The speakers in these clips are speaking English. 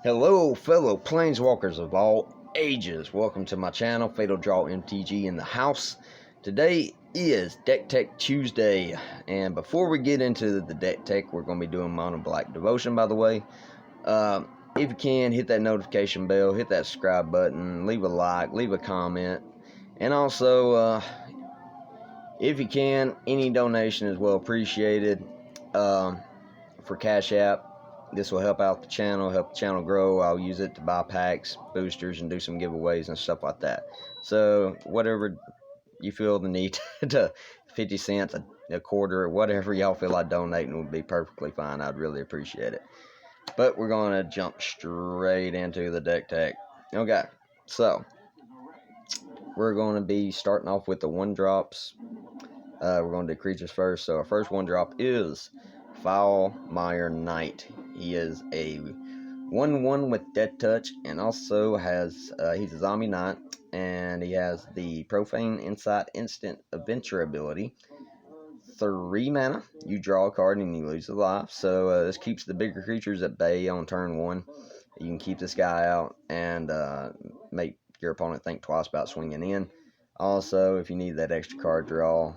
Hello, fellow planeswalkers of all ages. Welcome to my channel, Fatal Draw MTG in the house. Today is Deck Tech Tuesday, and before we get into the deck tech, we're going to be doing Mono Black Devotion, by the way. If you can, hit that notification bell, hit that subscribe button, leave a like, leave a comment, and also, if you can, any donation is well appreciated. For Cash App. This will help out the channel, help the channel grow. I'll use it to buy packs, boosters, and do some giveaways and stuff like that. So whatever you feel the need to 50 cents, a quarter, whatever y'all feel like donating would be perfectly fine. I'd really appreciate it. But we're going to jump straight into the deck tech. Okay, so we're going to be starting off with the 1-drops. We're going to do creatures first. So our first 1-drop is Foulmire Knight. He is a 1/1 with Death Touch, and also has he's a zombie knight, and he has the Profane Insight Instant Adventure ability. 3 mana, you draw a card and you lose a life. So this keeps the bigger creatures at bay on turn 1. You can keep this guy out and make your opponent think twice about swinging in. Also, if you need that extra card draw,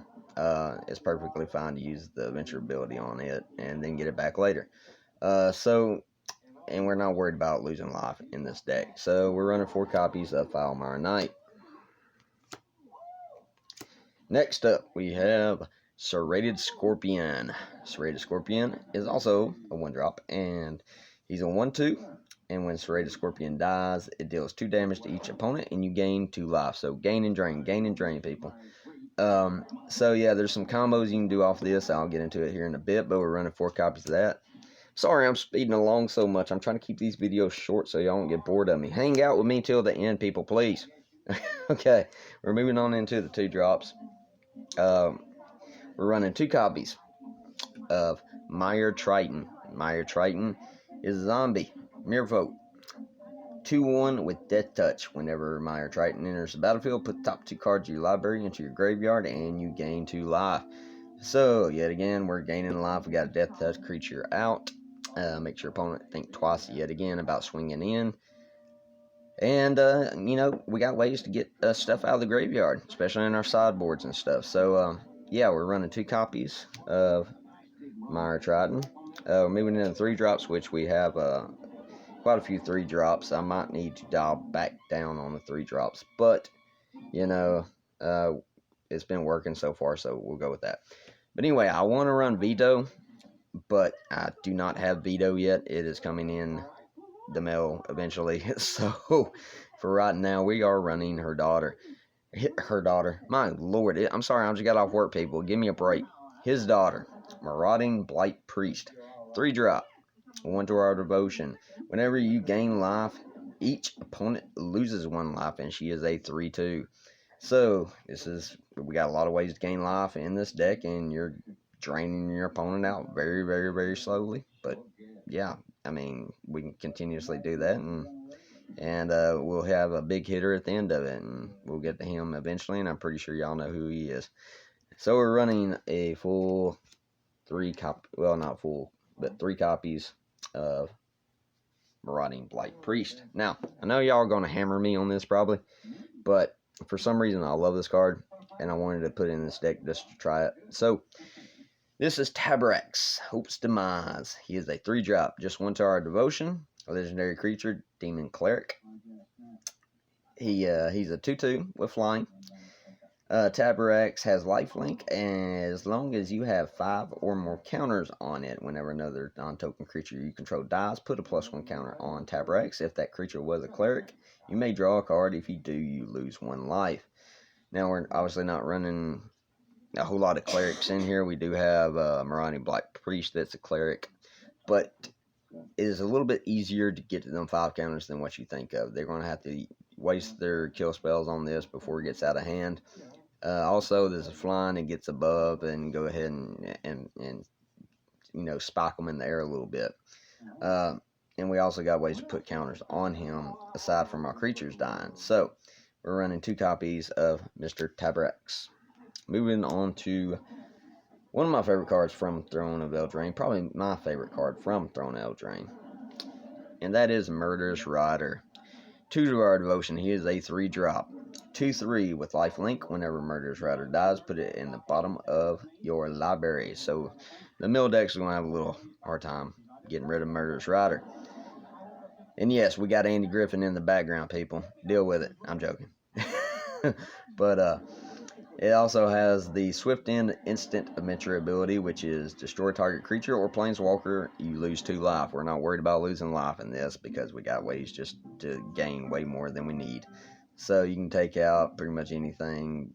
it's perfectly fine to use the adventure ability on it and then get it back later. And we're not worried about losing life in this deck. So we're running 4 copies of Foulmire Knight. Next up, we have Serrated Scorpion. Serrated Scorpion is also a 1-drop, and he's a 1/2. And when Serrated Scorpion dies, it deals 2 damage to each opponent, and you gain 2 life. So gain and drain, people. So yeah, there's some combos you can do off this. I'll get into it here in a bit, but we're running 4 copies of that. Sorry I'm speeding along so much. I'm trying to keep these videos short so y'all don't get bored of me. Hang out with me till the end, people, please. Okay, we're moving on into the 2-drops. We're running 2 copies of Mire Triton. Mire Triton is a zombie. Mirror vote. 2/1 with Death Touch. Whenever Mire Triton enters the battlefield, put the top 2 cards of your library into your graveyard and you gain 2 life. So, yet again, we're gaining life. We got a Death Touch creature out. Makes your opponent think twice yet again about swinging in. And, you know, we got ways to get stuff out of the graveyard, especially in our sideboards and stuff. So, yeah, we're running 2 copies of Mire Triton. Moving into 3-drops, which we have quite a few 3-drops. I might need to dial back down on the 3-drops, but you know, it's been working so far, so we'll go with that. But anyway, I want to run Veto, but I do not have Veto yet. It is coming in the mail eventually. So for right now, we are running her daughter. My lord, I'm sorry, I just got off work, people. Give me a break. His daughter, Marauding Blight Priest, 3-drop. 1 to our devotion. Whenever you gain life, each opponent loses 1 life, and she is a 3/2. So we got a lot of ways to gain life in this deck, and you're draining your opponent out very, very, very slowly. But yeah, I mean, we can continuously do that, and we'll have a big hitter at the end of it, and we'll get to him eventually. And I'm pretty sure y'all know who he is. So we're running a full 3 not full, but 3 copies of Marauding Blight Priest. Now, I know y'all are going to hammer me on this probably, but for some reason I love this card, and I wanted to put it in this deck just to try it. So, this is Tabrax, Hope's Demise. He is a 3-drop, just 1 to our devotion, a legendary creature, Demon Cleric. He's a 2/2 with flying. Tabrax has lifelink, and as long as you have 5 or more counters on it, whenever another non-token creature you control dies, put a +1 counter on Tabrax. If that creature was a cleric, you may draw a card. If you do, you lose 1 life. Now, we're obviously not running a whole lot of clerics in here. We do have Marauding Black Priest that's a cleric, but it is a little bit easier to get to them 5 counters than what you think of. They're going to have to waste their kill spells on this before it gets out of hand. Also, there's a flying that gets above and go ahead and you know, spike them in the air a little bit. And we also got ways to put counters on him aside from our creatures dying. So we're running 2 copies of Mr. Tabrax. Moving on to one of my favorite cards from Throne of Eldraine, probably my favorite card from Throne of Eldraine. and that is Murderous Rider. 2 to our devotion. He is a 3-drop. 2/3 with lifelink. Whenever Murderous Rider dies, put it in the bottom of your library. So the mill decks are going to have a little hard time getting rid of Murderous Rider. And yes, we got Andy Griffin in the background, people. Deal with it. I'm joking. But it also has the Swift End Instant Adventure ability, which is destroy target creature or planeswalker. You lose 2 life. We're not worried about losing life in this because we got ways just to gain way more than we need. So you can take out pretty much anything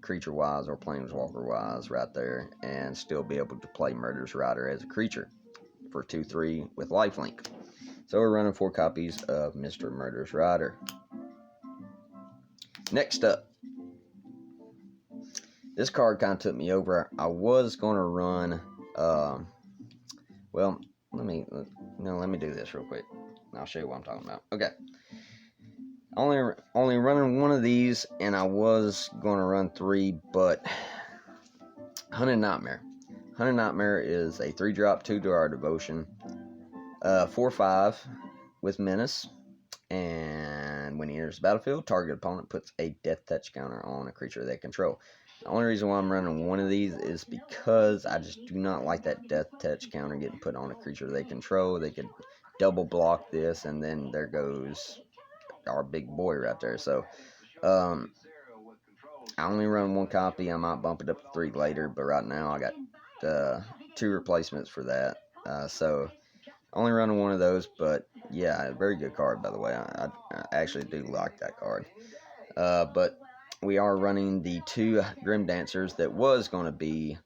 creature-wise or planeswalker-wise right there and still be able to play Murderous Rider as a creature for 2/3 with lifelink. So we're running 4 copies of Mr. Murderous Rider. Next up, this card kind of took me over. I was going to run, well, let me do this real quick. And I'll show you what I'm talking about. Okay. Only running 1 of these, and I was going to run 3, but Hunted Nightmare. Hunted Nightmare is a 3-drop, 2 to our devotion, 4/5 with Menace. And when he enters the battlefield, target opponent puts a death touch counter on a creature they control. The only reason why I'm running 1 of these is because I just do not like that death touch counter getting put on a creature they control. They could double block this, and then there goes our big boy right there. So I only run 1 copy. I might bump it up to 3 later, but right now I got 2 replacements for that. So only running 1 of those, but yeah, very good card, by the way. I actually do like that card. But we are running the 2 Grim Dancers that was going to be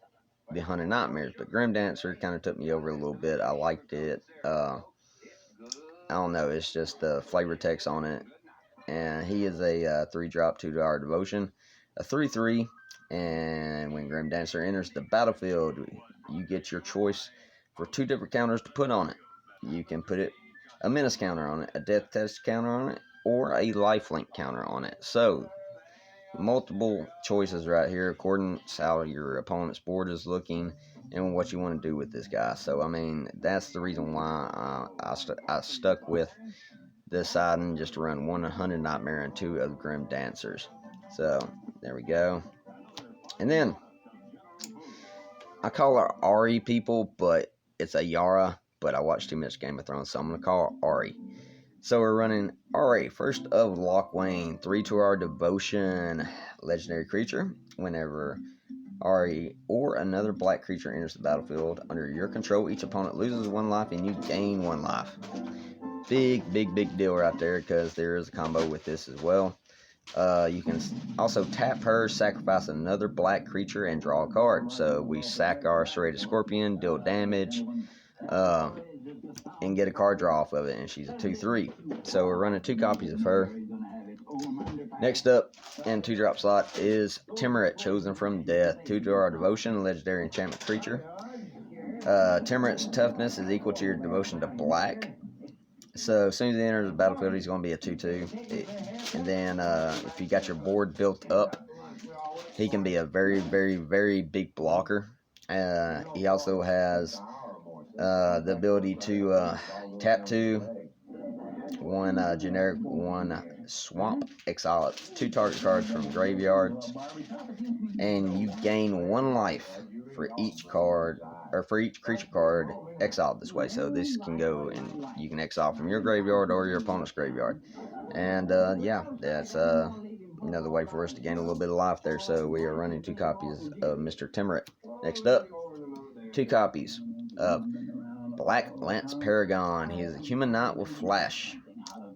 the Hunted Nightmares, but Grim Dancer kind of took me over a little bit. I liked it. I don't know, it's just the flavor text on it. And he is a 3-drop, 2 to our devotion, a 3/3. And when Grim Dancer enters the battlefield, you get your choice for 2 different counters to put on it. You can put a menace counter on it, a death test counter on it, or a lifelink counter on it. So multiple choices right here according to how your opponent's board is looking and what you want to do with this guy. So I mean, that's the reason why I stuck with deciding just to run 1 Hunted Nightmare and 2 of Grim Dancers. So there we go. And then I call her Ari, people, but it's a Yara. But I watched too much Game of Thrones, so I'm gonna call her Ari. So we're running Ari, first of Lockwayne, 3 to our devotion, legendary creature. Whenever Ari or another black creature enters the battlefield under your control, each opponent loses 1 life and you gain 1 life. Big deal right there, because there is a combo with this as well. You can also tap her, sacrifice another black creature, and draw a card. So we sack our Serrated Scorpion, deal damage, and get a card draw off of it, and she's a 2/3. So we're running 2 copies of her. Next up, in 2-drop slot, is Timuret, Chosen from Death. 2 to our devotion, legendary enchantment creature. Timuret's toughness is equal to your devotion to black. So as soon as he enters the battlefield, he's going to be a 2/2. And then if you got your board built up, he can be a very big blocker. He also has the ability to tap 2, 1 generic, 1 swamp, exile 2 target cards from graveyards, and you gain 1 life for each card, or for each creature card exiled this way. So this can go, and you can exile from your graveyard or your opponent's graveyard. And yeah, that's another way for us to gain a little bit of life there. So we are running 2 copies of Mr. Timuret. Next up, 2 copies of Black Lance Paragon. He is a human knight with flash.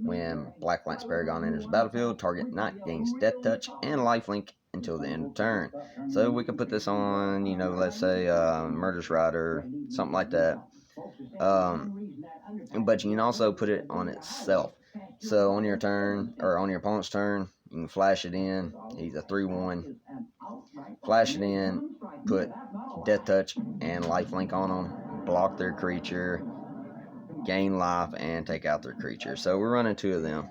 When Black Lance Paragon enters the battlefield, target knight gains death touch and lifelink until the end of turn. So we can put this on, let's say Murderous Rider, something like that. But you can also put it on itself. So on your turn, or on your opponent's turn, you can flash it in. He's a 3/1. Flash it in, put death touch and lifelink on them, block their creature, gain life, and take out their creature. So we're running 2 of them.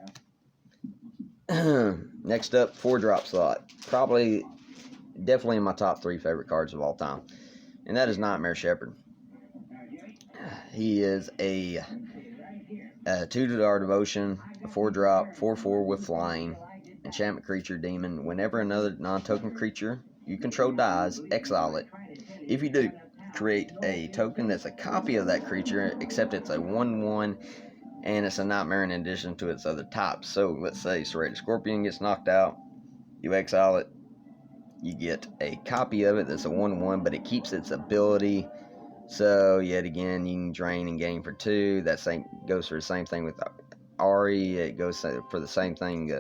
Next up, 4-drop slot. Definitely in my top 3 favorite cards of all time. And that is Nightmare Shepherd. He is a 2 to our devotion, a 4-drop, 4/4 with flying, enchantment creature demon. Whenever another non-token creature you control dies, exile it. If you do, create a token that's a copy of that creature, except it's a 1/1 and it's a nightmare in addition to its other types. So let's say Serrated Scorpion gets knocked out, you exile it, you get a copy of it that's a 1/1, but it keeps its ability. So yet again, you can drain and gain for 2. That same goes for the same thing with Ari. It goes for the same thing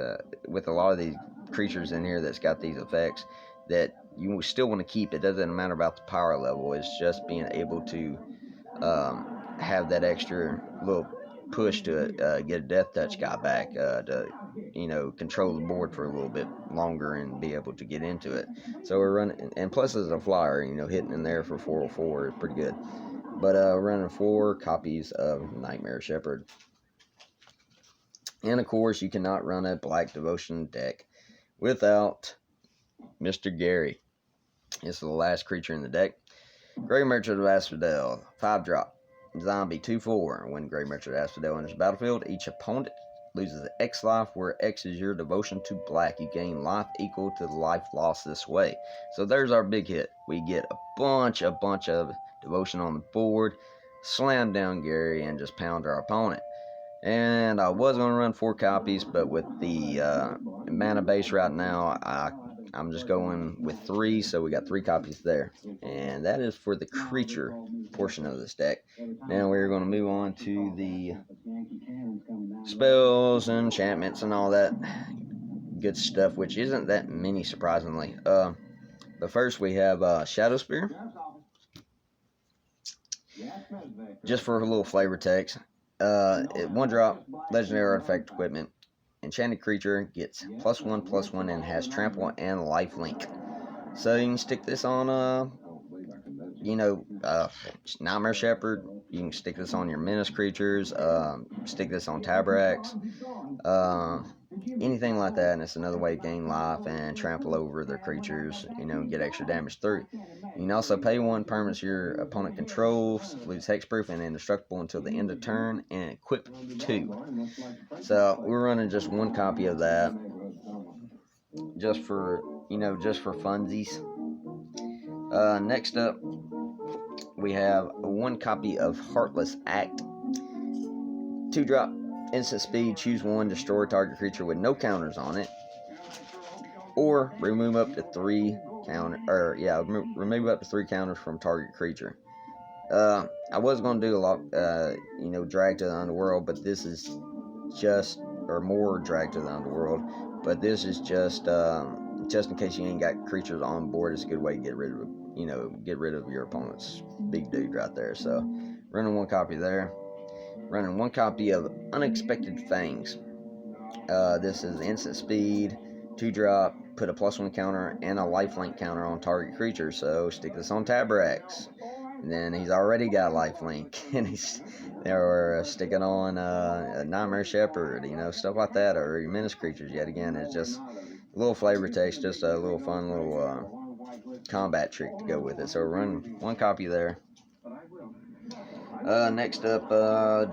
with a lot of these creatures in here that's got these effects that you still want to keep. It doesn't matter about the power level. It's just being able to have that extra little push to get a death touch guy back to control the board for a little bit longer and be able to get into it. So we're running, and plus as a flyer, hitting in there for 404 is pretty good. But running 4 copies of Nightmare Shepherd. And of course, you cannot run a Black Devotion deck without Mr. Gary. This is the last creature in the deck. Grey Merchant of Asphodel, 5-drop. Zombie 2/4. When Grey Merchant of Asphodel enters the battlefield, each opponent loses X life, where X is your devotion to black. You gain life equal to the life lost this way. So there's our big hit. We get a bunch of devotion on the board, slam down Gary, and just pound our opponent. And I was going to run 4 copies, but with the mana base right now, I'm just going with 3, so we got 3 copies there. And that is for the creature portion of this deck. Now we're going to move on to the spells and enchantments and all that good stuff, which isn't that many, surprisingly. But first we have Shadow Spear. Just for a little flavor text. 1-drop, legendary artifact equipment. Enchanted creature gets +1/+1 and has trample and lifelink. So you can stick this on Nightmare Shepherd. You can stick this on your menace creatures. Stick this on Tabrax. Anything like that, and it's another way to gain life and trample over their creatures, get extra damage through. You can also pay 1 permanent your opponent controls, lose hexproof and indestructible until the end of turn, and equip 2. So we're running just 1 copy of that, just for funsies. Next up, we have 1 copy of Heartless Act. 2-drop. Instant speed, choose 1, destroy target creature with no counters on it, or remove up to 3 remove up to 3 counters from target creature. I was going to do a lot, Drag to the Underworld, but this is just, or more Drag to the Underworld, but this is just in case you ain't got creatures on board. It's a good way to get rid of your opponent's big dude right there. So running 1 copy there. Running 1 copy of Unexpected Fangs. This is instant speed, 2-drop, put a +1 counter and a lifelink counter on target creature. So stick this on Tabrax. And then he's already got a lifelink, and stick it on a Nightmare Shepherd, stuff like that, or your menace creatures. Yet again, it's just a little flavor text, just a little fun little combat trick to go with it. So run 1 copy there. Next up,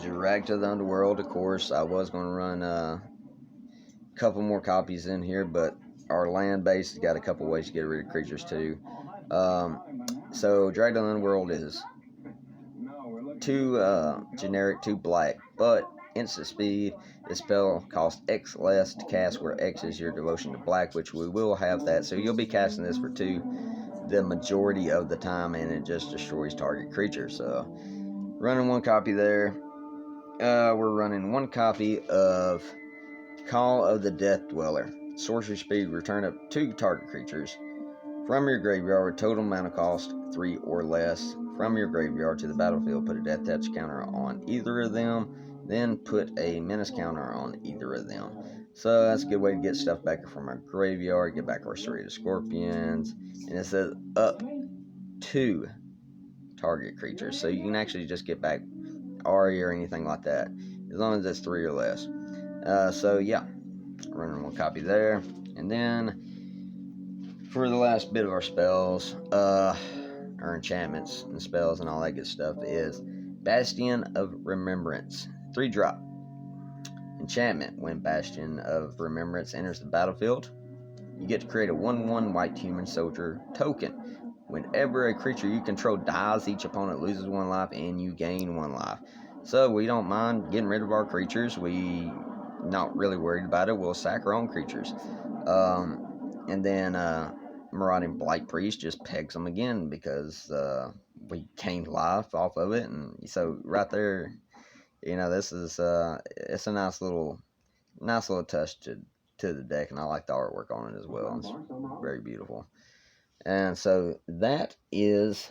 Drag to the Underworld. Of course, I was going to run a couple more copies in here, but our land base has got a couple ways to get rid of creatures too. So Drag to the Underworld is 2 generic, 2 black, but instant speed. This spell costs X less to cast, where X is your devotion to black, which we will have that. So you'll be casting this for 2 the majority of the time, and it just destroys target creatures. So running 1 copy there. We're running 1 copy of Call of the Death Dweller. Sorcery speed, return up 2 target creatures from your graveyard, total mana cost 3 or less. From your graveyard to the battlefield, put a death touch counter on either of them, then put a menace counter on either of them. So that's a good way to get stuff back from our graveyard, get back our Serrated Scorpions, and it says up 2 target creatures. So you can actually just get back Ari or anything like that, as long as it's 3 or less. So yeah, running 1 copy there. And then for the last bit of our spells, our enchantments and spells and all that good stuff, is Bastion of Remembrance. 3-drop. enchantment. When Bastion of Remembrance enters the battlefield, you get to create a 1/1 white human soldier token. Whenever a creature you control dies, each opponent loses 1 life and you gain 1 life. So we don't mind getting rid of our creatures. We not really worried about it. We'll sack our own creatures. And then Marauding Blight Priest just pegs them again because we gained life off of it. And so right there, this is it's a nice little touch to the deck, and I like the artwork on it as well. It's very beautiful. And so that is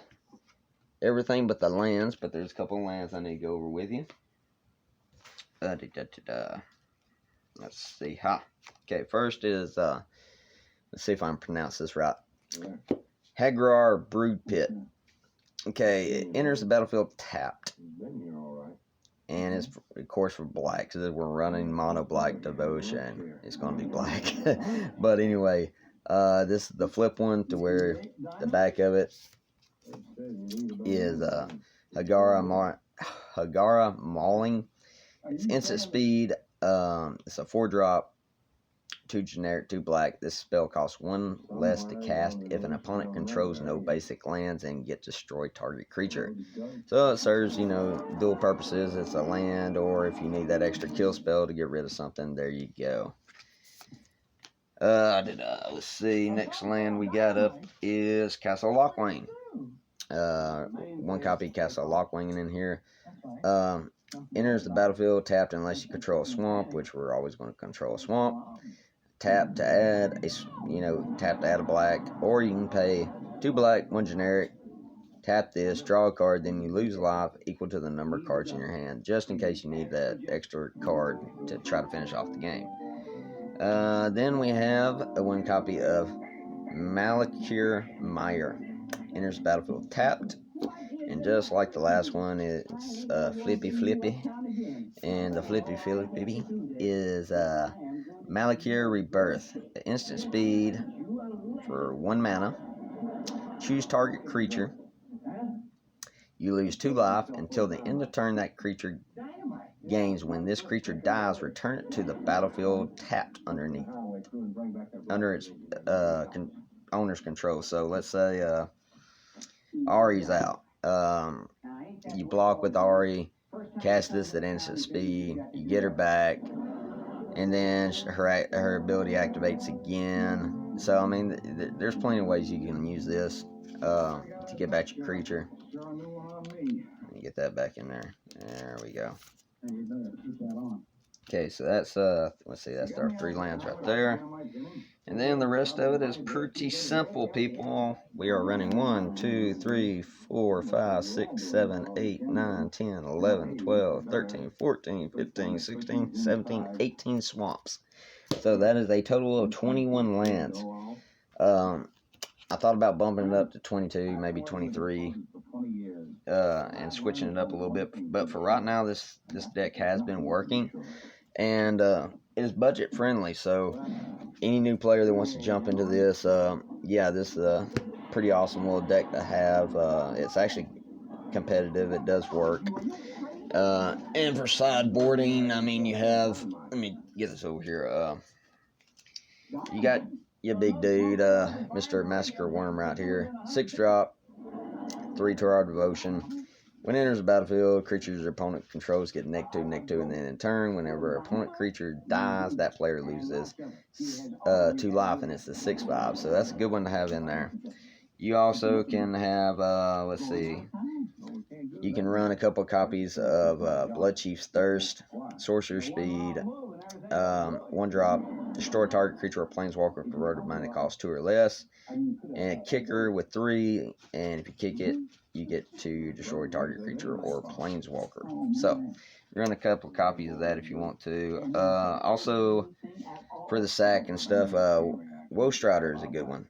everything but the lands, but there's a couple of lands I need to go over with you. Let's see. Okay, first is, let's see if I can pronounce this right. Hagrar Brood Pit. Okay, it enters the battlefield tapped. And it's, of course, for black, because we're running mono black devotion. It's going to be black. But anyway, this is the flip one to where the back of it is Hagara Mauling. It's instant speed. It's a 4-drop, 2 generic, 2 black. This spell costs 1 less to cast if an opponent controls no basic lands and get destroy target creature. So it serves, dual purposes. It's a land, or if you need that extra kill spell to get rid of something, there you go. Let's see. Next land we got up is Castle Lockwing. 1 copy Castle Lockwing in here. Enters the battlefield tapped unless you control a swamp, which we're always going to control a swamp. Tap to add a black, or you can pay 2 black, 1 generic. Tap this, draw a card, then you lose life equal to the number of cards in your hand, just in case you need that extra card to try to finish off the game. Then we have a 1 copy of Malakir Mire. Enters the battlefield tapped, and just like the last one, it's flippy. And the flippy is Malakir Rebirth. Instant speed for 1 mana. Choose target creature. You lose 2 life until the end of turn that creature gains. When this creature dies, return it to the battlefield tapped under its owner's control. So let's say Ari's out. You block with Ari, cast this at instant speed, you get her back, and then her ability activates again. So, I mean, there's plenty of ways you can use this to get back your creature. Let me get that back in there. There we go. Okay, so that's, let's see, that's our 3 lands right there. And then the rest of it is pretty simple, people. We are running 1, 2, 3, 4, 5, 6, 7, 8, 9, 10, 11, 12, 13, 14, 15, 16, 17, 18 swamps. So that is a total of 21 lands. I thought about bumping it up to 22, maybe 23, and switching it up a little bit. But for right now, this deck has been working, and it is budget friendly. So any new player that wants to jump into this, this is a pretty awesome little deck to have. It's actually competitive. It does work. And for sideboarding, I mean, you have, let me get this over here. You got your big dude, Mr. Massacre Worm right here. 6-drop, 3 to our devotion. When it enters the battlefield, creatures your opponent controls get -2, and then in turn, whenever an opponent creature dies, that player loses 2 life, and it's a 6/5. So that's a good one to have in there. You also can have, let's see, you can run a couple copies of Bloodchief's Thirst, Sorcerer Speed, 1-drop, destroy target creature or planeswalker converted mana cost 2 or less, and kicker with 3, and if you kick it, you get to destroy target creature or planeswalker. So, run a couple copies of that if you want to. Also, for the sack and stuff, Woe Strider is a good one.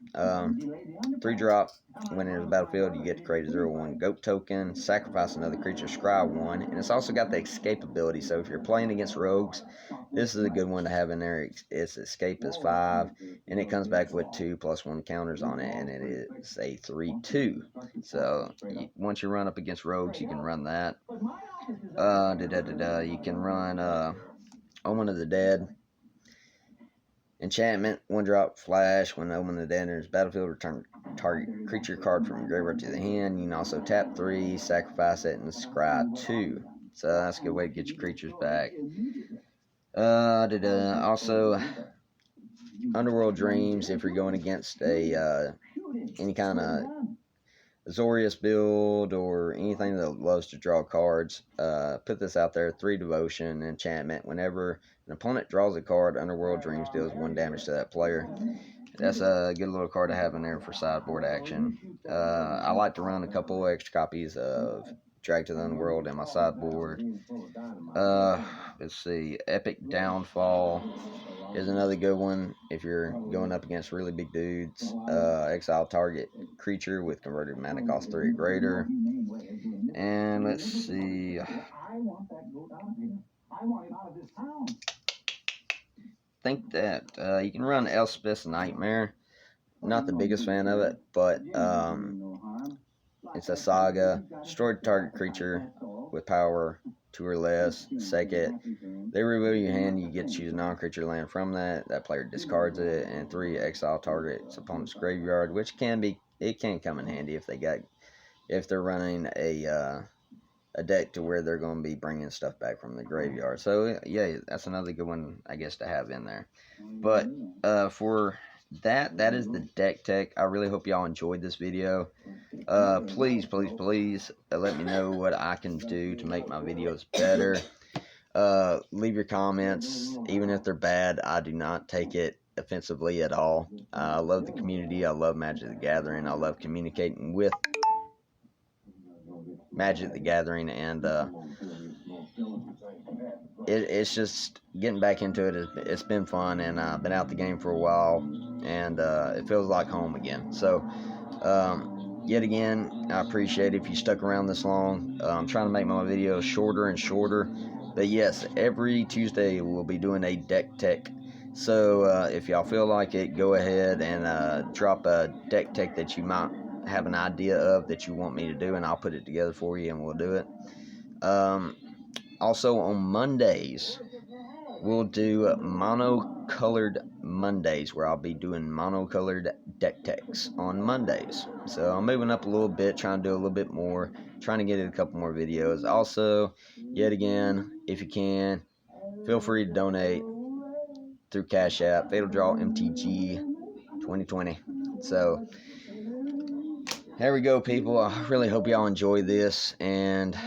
3-drop, when it enters the battlefield, you get to create a 0/1 goat token, sacrifice another creature, scry 1, and it's also got the escape ability. So if you're playing against rogues, this is a good one to have in there. Its escape is 5, and it comes back with 2+1 counters on it, and it is a 3/2. So once you run up against rogues, you can run that. You can run Omen of the Dead. Enchantment, 1-drop flash. When Omen of the Dead enters battlefield, return target creature card from your graveyard to the hand. You can also tap 3, sacrifice it, and scry 2. So that's a good way to get your creatures back. Also, Underworld Dreams, if you're going against a any kind of Azorius build or anything that loves to draw cards, put this out there. 3 devotion, enchantment. Whenever an opponent draws a card, Underworld Dreams deals 1 damage to that player. That's a good little card to have in there for sideboard action. I like to run a couple extra copies of Drag to the Underworld in my sideboard. Let's see, Epic Downfall is another good one if you're going up against really big dudes. Exile target creature with converted mana cost 3 or greater. And let's see, think that you can run Elspeth's Nightmare. Not the biggest fan of it, but it's a saga. Destroy target creature with power 2 or less. Second, they reveal your hand. You get to choose a non-creature land from that. That player discards it. And 3, exile target's opponent's graveyard, which can come in handy if they're running a deck to where they're going to be bringing stuff back from the graveyard. So yeah, that's another good one, I guess, to have in there. But for that is the deck tech. I really hope y'all enjoyed this video. Please let me know what I can do to make my videos better. Leave your comments, even if they're bad. I do not take it offensively at all. I love the community. I love Magic the Gathering. I love communicating with Magic the Gathering, and it's just getting back into it. It's been fun, and I've been out the game for a while, and it feels like home again. So yet again, I appreciate it if you stuck around this long. I'm trying to make my videos shorter and shorter, but yes, every Tuesday we'll be doing a deck tech. So if y'all feel like it, go ahead and drop a deck tech that you might have an idea of that you want me to do, and I'll put it together for you and we'll do it. Also on Mondays, we'll do mono-colored Mondays, where I'll be doing mono-colored deck techs on Mondays. So I'm moving up a little bit, trying to do a little bit more, trying to get a couple more videos. Also, yet again, if you can, feel free to donate through Cash App, Fatal Draw MTG 2020. So there we go, people. I really hope y'all enjoy this, and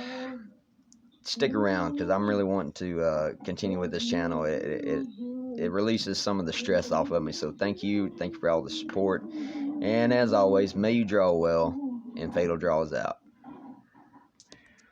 stick around because I'm really wanting to continue with this channel. It releases some of the stress off of me. So thank you for all the support, and as always, may you draw well, and Fatal Draws out.